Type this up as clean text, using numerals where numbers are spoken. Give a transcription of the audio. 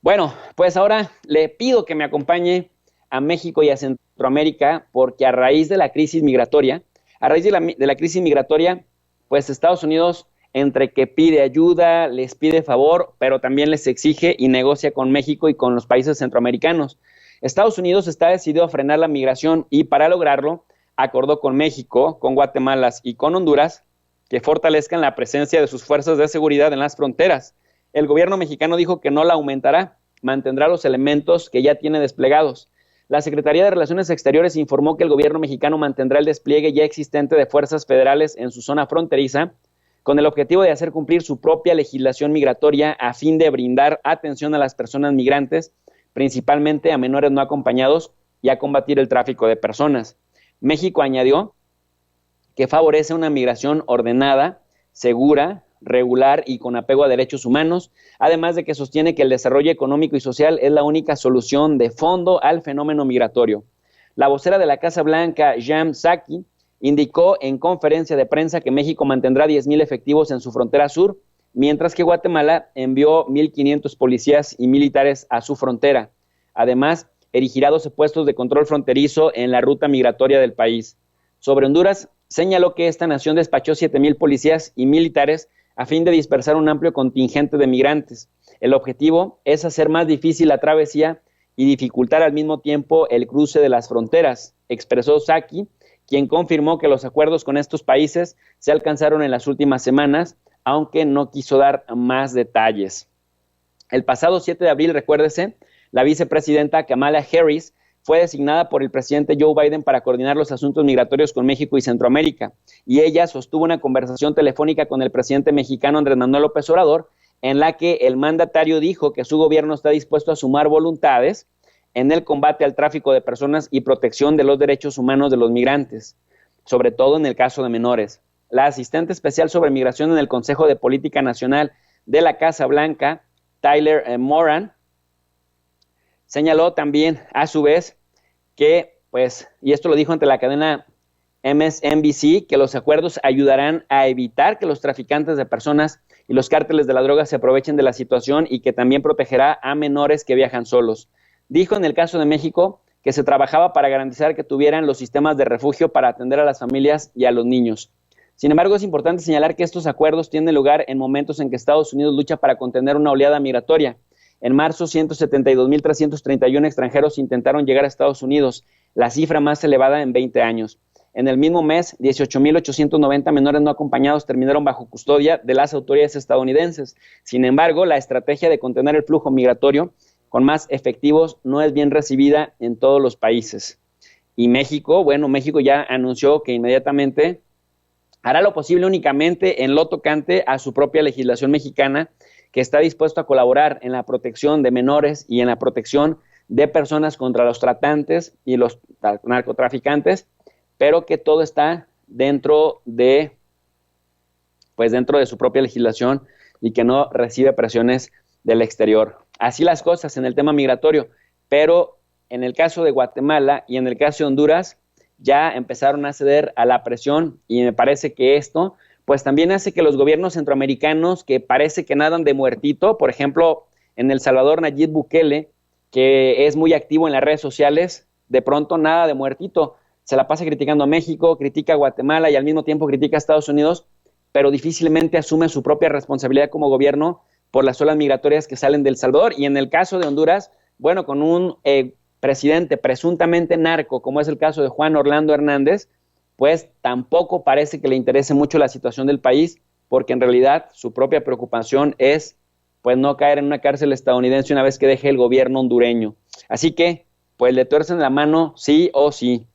Bueno, pues ahora le pido que me acompañe a México y a Centroamérica porque a raíz de la crisis migratoria, pues Estados Unidos entre que pide ayuda, les pide favor, pero también les exige y negocia con México y con los países centroamericanos. Estados Unidos está decidido a frenar la migración y para lograrlo acordó con México, con Guatemala y con Honduras que fortalezcan la presencia de sus fuerzas de seguridad en las fronteras. El gobierno mexicano dijo que no la aumentará, mantendrá los elementos que ya tiene desplegados. La Secretaría de Relaciones Exteriores informó que el gobierno mexicano mantendrá el despliegue ya existente de fuerzas federales en su zona fronteriza con el objetivo de hacer cumplir su propia legislación migratoria a fin de brindar atención a las personas migrantes, principalmente a menores no acompañados, y a combatir el tráfico de personas. México añadió que favorece una migración ordenada, segura, regular y con apego a derechos humanos, además de que sostiene que el desarrollo económico y social es la única solución de fondo al fenómeno migratorio. La vocera de la Casa Blanca, Jen Psaki, indicó en conferencia de prensa que México mantendrá 10,000 efectivos en su frontera sur, mientras que Guatemala envió 1,500 policías y militares a su frontera. Además, erigirá 12 puestos de control fronterizo en la ruta migratoria del país. Sobre Honduras, señaló que esta nación despachó 7,000 policías y militares a fin de dispersar un amplio contingente de migrantes. El objetivo es hacer más difícil la travesía y dificultar al mismo tiempo el cruce de las fronteras, expresó Psaki, quien confirmó que los acuerdos con estos países se alcanzaron en las últimas semanas, aunque no quiso dar más detalles. El pasado 7 de abril, recuérdese, la vicepresidenta Kamala Harris fue designada por el presidente Joe Biden para coordinar los asuntos migratorios con México y Centroamérica, y ella sostuvo una conversación telefónica con el presidente mexicano Andrés Manuel López Obrador, en la que el mandatario dijo que su gobierno está dispuesto a sumar voluntades en el combate al tráfico de personas y protección de los derechos humanos de los migrantes, sobre todo en el caso de menores. La asistente especial sobre migración en el Consejo de Política Nacional de la Casa Blanca, Tyler Moran, señaló también, a su vez, que, pues, y esto lo dijo ante la cadena MSNBC, que los acuerdos ayudarán a evitar que los traficantes de personas y los cárteles de la droga se aprovechen de la situación y que también protegerá a menores que viajan solos. Dijo en el caso de México que se trabajaba para garantizar que tuvieran los sistemas de refugio para atender a las familias y a los niños. Sin embargo, es importante señalar que estos acuerdos tienen lugar en momentos en que Estados Unidos lucha para contener una oleada migratoria. En marzo, 172,331 extranjeros intentaron llegar a Estados Unidos, la cifra más elevada en 20 años. En el mismo mes, 18,890 menores no acompañados terminaron bajo custodia de las autoridades estadounidenses. Sin embargo, la estrategia de contener el flujo migratorio con más efectivos no es bien recibida en todos los países. Y México, bueno, México ya anunció que inmediatamente hará lo posible únicamente en lo tocante a su propia legislación mexicana, que está dispuesto a colaborar en la protección de menores y en la protección de personas contra los tratantes y los narcotraficantes, pero que todo está dentro de su propia legislación y que no recibe presiones del exterior. Así las cosas en el tema migratorio, pero en el caso de Guatemala y en el caso de Honduras ya empezaron a ceder a la presión y me parece que esto pues también hace que los gobiernos centroamericanos que parece que nadan de muertito, por ejemplo, en El Salvador, Nayib Bukele, que es muy activo en las redes sociales, de pronto nada de muertito, se la pasa criticando a México, critica a Guatemala y al mismo tiempo critica a Estados Unidos, pero difícilmente asume su propia responsabilidad como gobierno por las olas migratorias que salen de El Salvador. Y en el caso de Honduras, bueno, con un presidente presuntamente narco, como es el caso de Juan Orlando Hernández, pues tampoco parece que le interese mucho la situación del país, porque en realidad su propia preocupación es pues no caer en una cárcel estadounidense una vez que deje el gobierno hondureño. Así que, pues le tuercen la mano sí o sí.